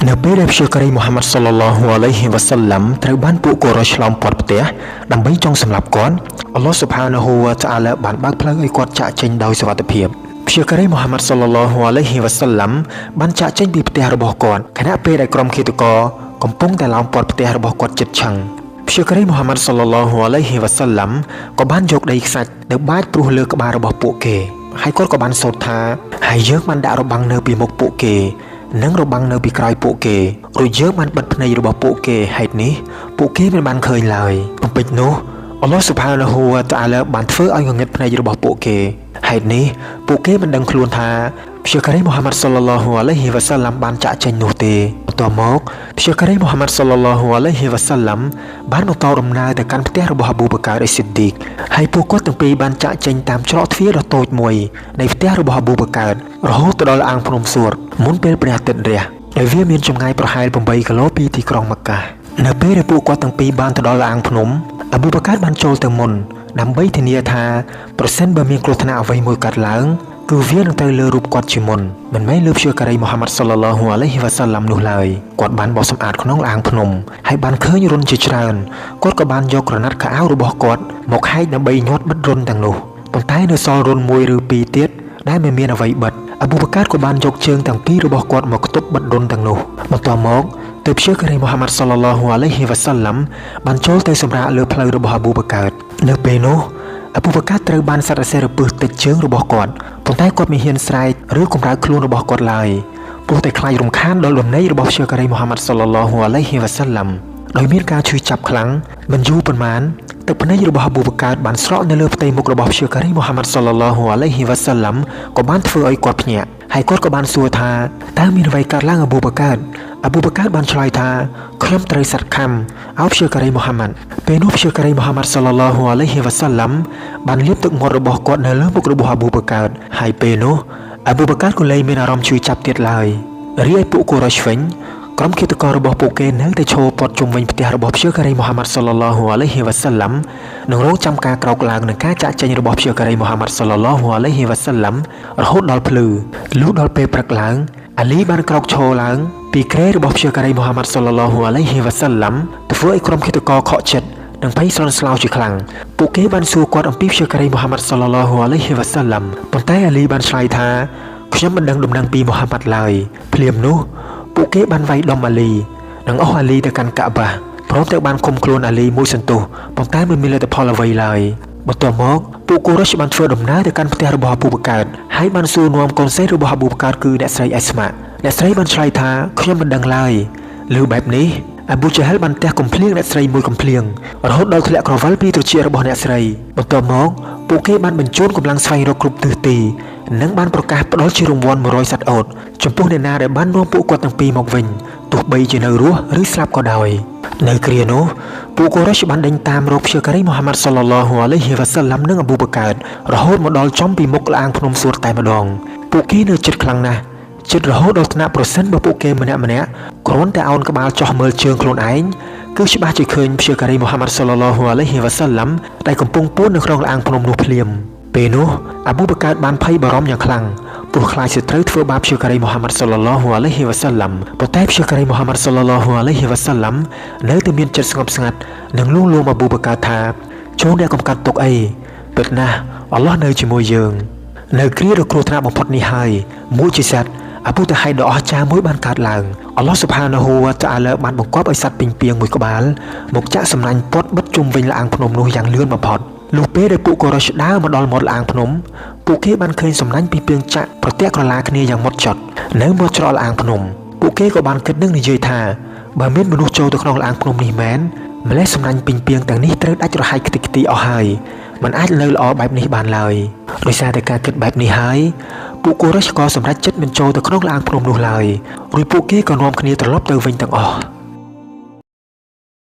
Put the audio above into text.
នៅពេលដែលព្យាការីមូហាម៉ាត់សល្លឡោះអាឡៃហ៊ីវ៉ាសាឡាំត្រូវបានពួកកូរ៉េឆ្លងព័ទ្ធផ្ទះដើម្បីចង់សម្លាប់គាត់អល់ឡោះស៊ុបហានាហ៊ូវតាអាឡាបានបើកផ្លូវឲ្យគាត់ចាកចេញដោយសុវត្ថិភាពព្យាការីមូហាម៉ាត់សល្លឡោះអាឡៃហ៊ីវ៉ាសាឡាំបានចាកចេញពីផ្ទះរបស់គាត់ខណៈពេលដែលក្រុមឃាតករកំពុងតែឡោមព័ទ្ធផ្ទះរបស់គាត់ជិតឆឹងព្យាការីមូហាម៉ាត់សល្លឡោះអាឡៃហ៊ីវ៉ាសាឡាំក៏បានយកដីខ្សាច់នៅបាចព្រោះលើក្បាលរបស់ពួកគេហើយគាត់ក៏បានសូត្រថាហើយយើងបានដាក់របាំងនៅពីមុខពួកគេនិងរបាំងនៅពីក្រោយពួកគេរួចយើងបានបិទភ្នែករបស់ពួកគេហេតុនេះពួកគេមិនបានឃើញឡើយបំពេញនោះអល់ឡោះស៊ុបហានាហ៊ូវតាអាឡាបានធ្វើឲ្យងងឹតភ្នែករបស់ពួកគេហេតុនេះពួកគេមិនដឹងខ្លួនថាព្យាការីមូហាម៉ាត់សល្លឡោះអាឡៃហ៊ីវ៉ាសាឡាំបានចាកចេញនោះទេបន្ទាប់មកព្យាការីមូហាម៉ាត់សល្លឡោះអាឡៃហ៊ីវ៉ាសាឡាំបានបន្តដំណើរទៅកាន់ផ្ទះរបស់អាប៊ូបការអ៊ីស៊ីឌឌីកហើយពួកគាត់ទាំងពីរបានចាកចេញតាមច្រកទ្វារដ៏តូចមួយនៃផ្ទះរបស់អាប៊ូបការរហូតទៅដល់អាងភ្នំស៊ូរមុនពេលព្រះអាទិត្យរះដែលវាមានចម្ងាយប្រហែល8គីឡូពីទីក្រុងម៉ាកានៅពេលដែលពួកគាត់ទាំងពីរបានទៅដល់អាងភ្នំអាប៊ូបការបានចូលទៅមុនដើម្បីធានាថាប្រសិនបើមានគ្រោះថ្នាក់អ្វីមួយកើតឡើងគឺវានឹងទៅលើរូបគាត់ជាមុនមិនមែនលើព្យាការីមូហាម៉ាត់សល្លឡោះអាឡៃហ៊ីវ៉ាសាឡាំនោះឡើយគាត់បានបោះសម្អាតក្នុងអាងភ្នំហើយបានឃើញរុនជាច្រើនគាត់ក៏បានយកក្រណាត់ខោអាវរបស់គាត់មកហែកដើម្បីញាត់បិទរុនទាំងនោះប៉ុន្តែនៅសល់រុនមួយឬពីរទៀតដែលមិនមានអ្វីបិទអាប៊ូបការក៏បានយកជើងទាំងពីររបស់គាត់មកខ្ទប់បិទរុនទាំងនោះបន្ទាប់មកទើបព្យាការីមូហាម៉ាត់សល្លឡោះអាឡៃហ៊ីវ៉ាសាឡាំបានចូលទៅសម្រាកលើផ្លូវរបស់អាប៊ូបការនៅពេលនោះអាប៊ូបការត្រូវបានសត្វអាសេរពឹសតិចជើងរបស់គាត់ប៉ុន្តែគាត់មិនហ៊ានស្រែកឬកម្រើកខ្លួនរបស់គាត់ឡើយព្រោះតែខ្លាចរំខានដល់ដំណេករបស់ព្យាការីមូហាម៉ាត់សល្លឡោះអាឡៃហ៊ីវ៉ាសាឡាំដោយមានការឈឺចាប់ខ្លាំងមិនយូរប៉ុន្មានទឹកភ្នែករបស់អាប៊ូបការបានស្រក់នៅលើផ្ទៃមុខរបស់ព្យាការីមូហាម៉ាត់សល្លឡោះអាឡៃហ៊ីវ៉ាសាឡាំក៏បានធ្វើឲ្យគាត់ភ្ញាក់ហើយគាត់ក៏បានសួរថាតើមានអ្វីកើតឡើងអាប៊ូបការបានឆ្លើយថាខ្ញុំត្រូវសត្វខំឲ្យព្យាការីមូហាម៉ាត់ពេលនោះព្យាការីមូហាម៉ាត់សល្លឡោះអាឡៃហ៊ីវ៉ាសាឡាំបានលាបទឹកមាត់របស់គាត់នៅលើមុខរបស់អាប៊ូបការហើយពេលនោះអាប៊ូបការក៏លែងមានអារម្មណ៍ឈឺចាប់ទៀតឡើយរីឯពួកកូរ៉េឆ្វេងក្រុមឃាតកររបស់ពួកគេនៅតែឈរព័ទ្ធជុំវិញផ្ទះរបស់ព្យាការីមូហាម៉ាត់សល្លឡោះអាឡៃហ៊ីវ៉ាសាឡាំនិងរងចាំការក្រោកឡើងនឹងការចាកចេញរបស់ព្យាការីមូហាម៉ាត់សល្លឡោះអាឡៃហ៊ីវ៉ាសាឡាំរហូតដល់ភ្លឺលុះដល់ពេលព្រឹកឡើងអាលីបានក្រោកឈរឡើងពីគ្រែរបស់ព្យាការីមូហាម៉ាត់សល្លឡោះអាឡៃហ៊ីវ៉ាសាឡាំធ្វើឲ្យក្រុមឃាតករខកចិត្តនិងភ័យស្លន់ស្លោជាខ្លាំងពួកគេបានសួរគាត់អំពីព្យាការីមូហាម៉ាត់សល្លឡោះអាឡៃហ៊ីវ៉ាសាឡាំប៉ុន្តែអាលីបានឆ្លើយថាខ្ញុំមិនដឹងដំណឹងពីមូហាម៉ាត់ឡើយភ្លាមនោះពួកគេបានវាយដំអាលីនិងអស់អាលីទៅកាន់កាបាព្រមទាំងបានឃុំខ្លួនអាលីមួយសន្ទុះប៉ុន្តែមិនមានលទ្ធផលអ្វីឡើយបន្ទាប់មកពួកកូរ៉េសបានធ្វើដំណើរទៅកាន់ផ្ទះរបស់អាប៊ូបការហើយបានសួរនាំកូនស្រីរបស់អាប៊ូបការគឺអ្នកស្រីអេស្ម៉ាអ្នកស្រីបានឆ្លើយថាខ្ញុំមិនដឹងឡើយឮបែបនេះអាប៊ូជាហិលបានទះកំភ្លៀងអ្នកស្រីមួយកំភ្លៀងរហូតដល់ធ្លាក់ក្រវិលពីត្រចៀករបស់អ្នកស្រីបន្ទាប់មកពួកគេបានបញ្ជូនកម្លាំងស្វែងរកគ្រប់ទិសទីនិងបានប្រកាសផ្ដល់ជារង្វាន់100សត្វអូតចំពោះអ្នកណាដែលបាននាំពួកគាត់ទាំងពីរមកវិញទោះបីជានៅរស់ឬស្លាប់ក៏ដោយនៅគ្រានោះពួកកូរ៉េសបានដេញតាមរកព្យាការីមូហាម៉ាត់សល្លឡោះអាឡៃហ៊ីវ៉ាសាឡាំនិងអាប៊ូបការរហូតមកដល់ចំពីមុខអាងភ្នំស៊ូរតែម្ដងពួកគេនៅជិតខ្លាំងណាស់ជិតរហូតដល់ថ្នាក់ប្រសិនបើពួកគេម្នាក់គ្រាន់តែឱនក្បាលចោះមើលជើងខ្លួនឯងគឺច្បាស់ជាឃើញព្យាការីមូហាម៉ាត់សល្លឡោះអាឡៃហ៊ីវ៉ាសាឡាំដែលកំពុងពួននៅក្នុងអាងភ្នំនោះភ្លាមពេលនោះអាប៊ូបការបានភ័យបារម្ភយ៉ាងខ្លាំងព្រោះខ្លាចជាត្រូវធ្វើបាបព្យាការីមូហាម៉ាត់សល្លឡោះអាឡៃហ៊ីវ៉ាសាឡាំប៉ុន្តែព្យាការីមូហាម៉ាត់សល្លឡោះអាឡៃហ៊ីវ៉ាសាឡាំនៅតែមានចិត្តស្ងប់ស្ងាត់និងលួងលោមអាប៊ូបការថាចូលអ្នកកំកាត់ទុកអីពិតណាស់អល់ឡោះនៅជាមួយយើងនៅគ្រាដ៏គ្រោះថ្នាក់បំផុតនេះហើយមួយជាសត្វអាប៊ូតាហៃដ៏អស្ចារ្យមួយបានកើតឡើងអល់ឡោះស៊ុបហានាហ៊ូវតាអាឡាបានបង្គាប់ឲ្យសត្វពីងពាងមួយក្បាលមកចាក់សម្រាញ់ព័ទ្ធបិទជុំវិញអាងភ្នំនោះយ៉ាងលឿនបំផុតលុះពេលដែលពួកកូរ៉េសដើរមកដល់មាត់អាងភ្នំពួកគេបានឃើញសម្រាញ់ពីពាងចាក់ប្រទាក់ក្រឡាគ្នាយ៉ាងម៉ត់ចត់នៅមាត់ច្រកអាងភ្នំពួកគេក៏បានគិតនឹងនិយាយថាបើមានមនុស្សចូលទៅក្នុងអាងភ្នំនេះមែនម្លេះសម្រាញ់ពីងពាងទាំងនេះត្រូវដាច់រហែកខ្ទេចខ្ទីអស់ហើយมันអាចនៅល្អបែបនេះបានឡើយដោយសារតែការគិតបែបនេះហើយពួកកូរ៉េសក៏សម្រេចចិត្តមិនចូលទៅក្នុងអាងភ្នំនោះឡើយរួចពួកគេក៏នាំគ្នាត្រឡប់ទៅវិញទាំងអស់